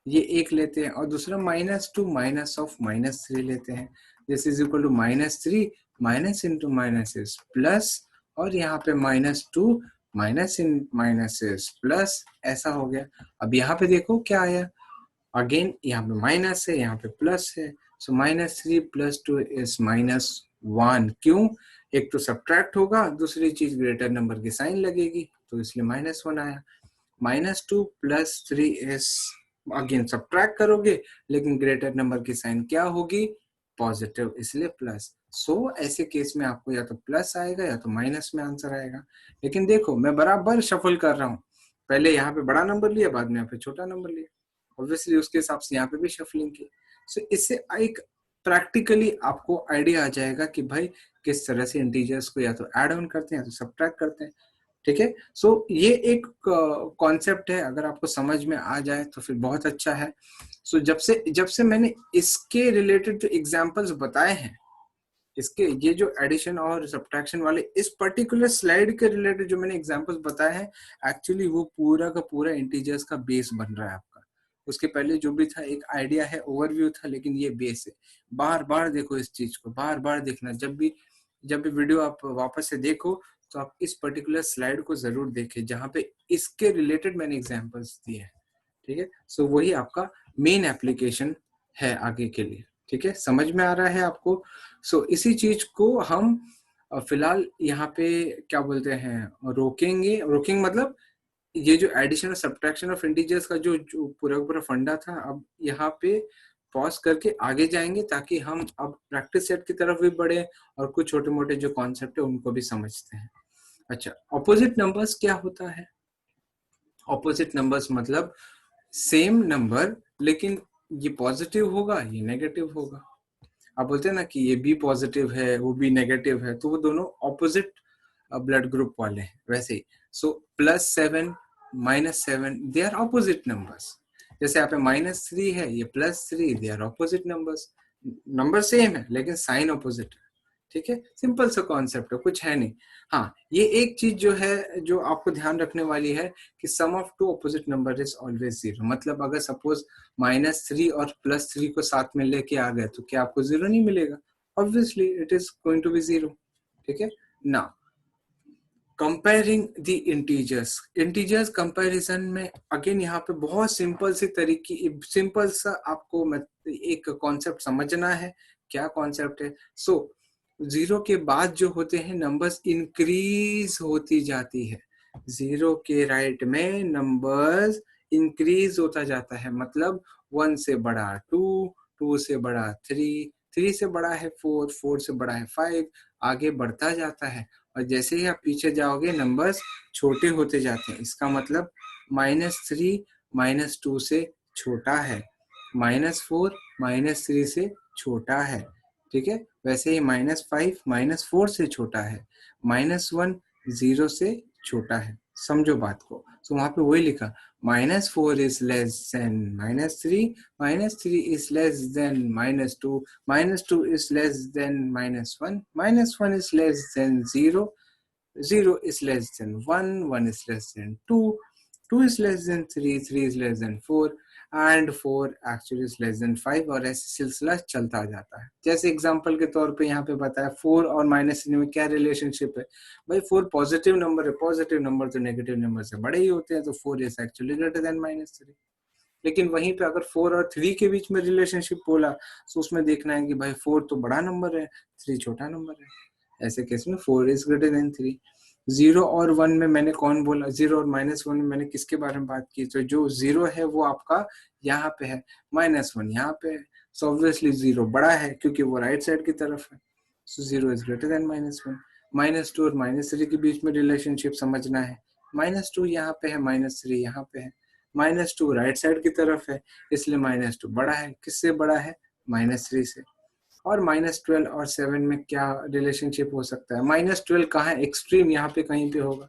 ये एक लेते हैं, और दूसरा -2 माइनस ऑफ -3 लेते हैं। This is equal to -3 minus into minus is plus, और यहाँ पे -2 minus in minus is plus, ऐसा हो गया। अब यहाँ पे देखो क्या आया, अगेन यहाँ पे माइनस है, यहाँ पे प्लस है, सो -3 + 2 इज -1। क्यों? एक तो सब्ट्रैक्ट होगा, दूसरी चीज ग्रेटर नंबर की साइन लगेगी, तो इसलिए -1 आया। -2 + 3 इज, अगेन सब्ट्रैक्ट करोगे लेकिन ग्रेटर नंबर की साइन क्या होगी, पॉजिटिव, इसलिए प्लस। सो ऐसे केस में आपको या तो प्लस आएगा या तो माइनस में आंसर आएगा। लेकिन देखो मैं बराबर शफल कर रहा हूँ, पहले यहाँ पे बड़ा नंबर लिया, बाद में यहाँ पे छोटा नंबर लिया, ऑब्वियसली उसके हिसाब से यहाँ पे भी शफलिंग की। सो इससे एक प्रैक्टिकली आपको आइडिया आ जाएगा कि भाई किस तरह से इंटीजर्स को या तो ऐड ऑन करते हैं या तो सब्ट्रैक्ट करते हैं। ठीक है, सो ये एक कॉन्सेप्ट है, अगर आपको समझ में आ जाए तो फिर बहुत अच्छा है। सो जब से मैंने इसके रिलेटेड जो एग्जांपल्स बताए हैं, इसके ये जो एडिशन और सब्ट्रैक्शन वाले इस पर्टिकुलर स्लाइड के रिलेटेड जो मैंने एग्जांपल्स बताए हैं, एक्चुअली वो पूरा का पूरा इंटीजर्स का बेस बन रहा है आपका। उसके पहले जो भी था एक आइडिया है, ओवरव्यू था, लेकिन ये बेस है। बार बार देखो इस चीज को, बार बार देखना, जब भी वीडियो आप वापस से देखो तो आप इस पर्टिकुलर स्लाइड को जरूर देखें जहां पे इसके रिलेटेड मैंने एग्जांपल्स दिए हैं। ठीक है, सो वही आपका मेन एप्लीकेशन है आगे के लिए। ठीक है, समझ में आ रहा है आपको? सो इसी चीज को हम फिलहाल यहाँ पे क्या बोलते हैं, रोकेंगे मतलब ये जो एडिशन और सब्ट्रैक्शन ऑफ इंटीजर्स का जो पूरा फंडा था, अब यहाँ पे पॉज करके आगे जाएंगे ताकि हम अब प्रैक्टिस सेट की तरफ भी बढ़े और कुछ छोटे मोटे जो कॉन्सेप्ट है उनको भी समझते हैं। अच्छा, ऑपोजिट नंबर्स क्या होता है? ऑपोजिट नंबर्स मतलब सेम नंबर, लेकिन ये पॉजिटिव होगा, ये नेगेटिव होगा। आप बोलते हैं ना कि ये बी पॉजिटिव है, वो बी नेगेटिव है, तो वो दोनों ऑपोजिट ब्लड ग्रुप वाले हैं। वैसे ही so +7 -7 they are opposite numbers. जैसे यहाँ पे -3 है, ये +3, they are opposite numbers. Number same है लेकिन साइन ऑपोजिट है। ठीक है, सिंपल सा कॉन्सेप्ट है, कुछ है नहीं। हाँ, ये एक चीज जो है जो आपको ध्यान रखने वाली है कि sum of two opposite number is always 0। मतलब अगर सपोज -3 और +3 को साथ में लेके आ गए तो क्या आपको 0 नहीं मिलेगा? Obviously it is going to be 0। ठीक है ना, कंपेयरिंग द इंटीजर्स कंपैरिजन में अगेन यहाँ पे बहुत सिंपल सा आपको एक कॉन्सेप्ट समझना है। क्या कॉन्सेप्ट है? सो 0 के बाद जो होते हैं नंबर्स इंक्रीज होती जाती है। 0 के राइट में नंबर्स इंक्रीज होता जाता है, मतलब 1 से बड़ा 2, 2 से बड़ा 3, 3 से बड़ा है 4, 4 से बड़ा है 5, आगे बढ़ता जाता है। और जैसे ही आप पीछे जाओगे नंबर्स छोटे होते जाते हैं। इसका मतलब -3 -2 से छोटा है, -4 -3 से छोटा है। ठीक है, वैसे ही -5 -4 से छोटा है, -1 0 से छोटा है। समझो बात को। तो वहां पे वही लिखा, -4 is less than -3, -3 is less than -2, -2 is less than -1, -1 is less than 0, 0 is less than 1, 1 is less than 2, 2 is less than 3, 3 is less than 4, and 4 actually is less than 5, और ऐसे सिलसिला चलता जाता है। जैसे एग्जांपल के तौर पे यहाँ पे बताया 4 और -3 में क्या रिलेशनशिप है। भाई 4 पॉजिटिव नंबर है, पॉजिटिव नंबर तो नेगेटिव नंबर से बड़े ही होते हैं, तो 4 इज एक्चुअली ग्रेटर देन -3। लेकिन वहीं पे अगर 4 और 3 के बीच में रिलेशनशिप बोला तो उसमें देखना है कि भाई 4 तो बड़ा नंबर है, 3 छोटा नंबर है। ऐसे केस में 4 इज ग्रेटर देन 3। 0 और 1 में मैंने कौन बोला, 0 और -1 में मैंने किसके बारे में बात की? तो जो 0 है वो आपका यहाँ पे है, -1 यहाँ पे है। सो ऑब्वियसली 0 बड़ा है क्योंकि वो राइट साइड की तरफ है। सो 0 इज ग्रेटर देन -1। -2 और -3 के बीच में रिलेशनशिप समझना है। -2 यहाँ पे है, -3 यहाँ पे है। -2 राइट साइड की तरफ है, इसलिए -2 बड़ा है। किससे बड़ा है? -3 से। और -12 और 7 में क्या रिलेशनशिप हो सकता है? -12 कहाँ है? एक्सट्रीम यहाँ पे कहीं पे होगा,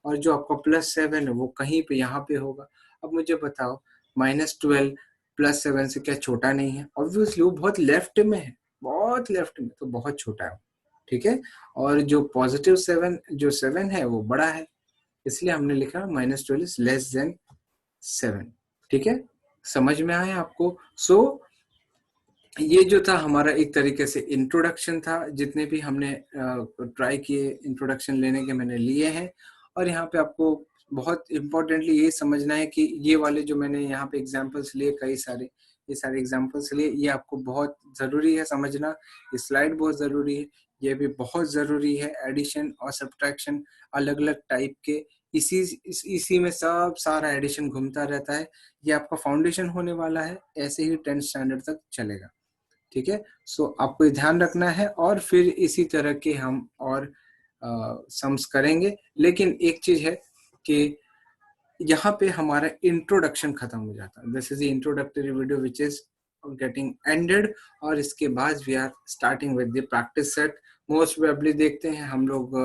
और जो आपका +7 है वो कहीं पे यहाँ पे होगा। अब मुझे बताओ, -12 +7 से क्या छोटा नहीं है? ऑब्वियसली वो बहुत लेफ्ट में है, बहुत लेफ्ट में, तो बहुत छोटा है। ठीक है, और जो पॉजिटिव 7 जो 7 है वो बड़ा है, इसलिए हमने लिखा -12 इज लेस देन 7। ठीक है, समझ में आया आपको? ये जो था हमारा एक तरीके से इंट्रोडक्शन था, जितने भी हमने ट्राई किए इंट्रोडक्शन लेने के मैंने लिए हैं। और यहाँ पे आपको बहुत इम्पोर्टेंटली ये समझना है कि ये वाले जो मैंने यहाँ पे एग्जांपल्स लिए, ये सारे एग्जांपल्स लिए, ये आपको बहुत ज़रूरी है समझना। ये स्लाइड बहुत ज़रूरी है, ये भी बहुत ज़रूरी है। एडिशन और सब्ट्रैक्शन अलग अलग टाइप के, इसी में सब सारा एडिशन घूमता रहता है। ये आपका फाउंडेशन होने वाला है, ऐसे ही 10th स्टैंडर्ड तक चलेगा। ठीक है, आपको ये ध्यान रखना है। और फिर इसी तरह के हम और सम्स करेंगे। लेकिन एक चीज है कि यहाँ पे हमारा इंट्रोडक्शन खत्म हो जाता है। This is the introductory video which is getting ended. और इसके बाद we are starting with the practice set. Most probably देखते हैं हम लोग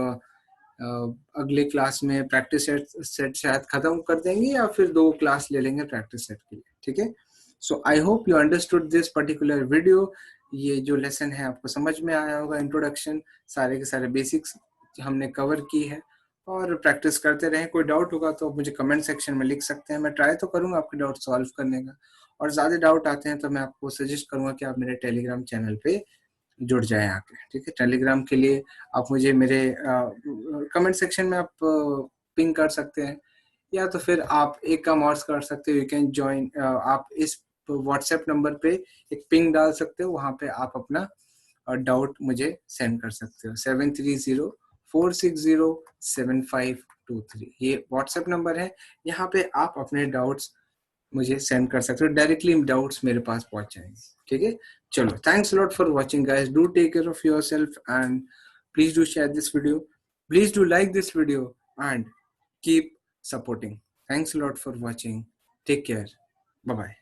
अगले क्लास में प्रैक्टिस सेट शायद खत्म कर देंगे, या फिर 2 क्लास ले लेंगे प्रैक्टिस सेट के लिए। ठीक है, so I hope you understood this particular video. ये जो लेसन है आपको समझ में आया होगा। इंट्रोडक्शन, सारे के सारे बेसिक्स हमने कवर की है, और प्रैक्टिस करते रहें। कोई डाउट होगा तो मुझे कमेंट सेक्शन में लिख सकते हैं, मैं ट्राई तो करूंगा आपके डाउट सॉल्व करने का। और ज़्यादा डाउट आते हैं तो मैं आपको सजेस्ट करूंगा कि आप मेरे टेलीग्राम चैनल पे जुड़ जाएं आके। ठीक है, टेलीग्राम के लिए आप मुझे मेरे कमेंट सेक्शन में आप पिंग कर सकते हैं, या तो फिर आप एक काम और कर सकते हो, यू कैन ज्वाइन। आप इस व्हाट्सएप नंबर पे एक पिंग डाल सकते हो, वहां पे आप अपना डाउट मुझे सेंड कर सकते हो। 7304607523 ये व्हाट्सएप नंबर है। यहाँ पे आप अपने डाउट्स मुझे सेंड कर सकते हो, डायरेक्टली डाउट्स मेरे पास पहुंच जाएंगे। ठीक है, चलो, thanks lot for watching guys. Do take care of yourself and please do share this video, please do like this video and keep supporting. Thanks a lot for watching. Take care. Bye bye.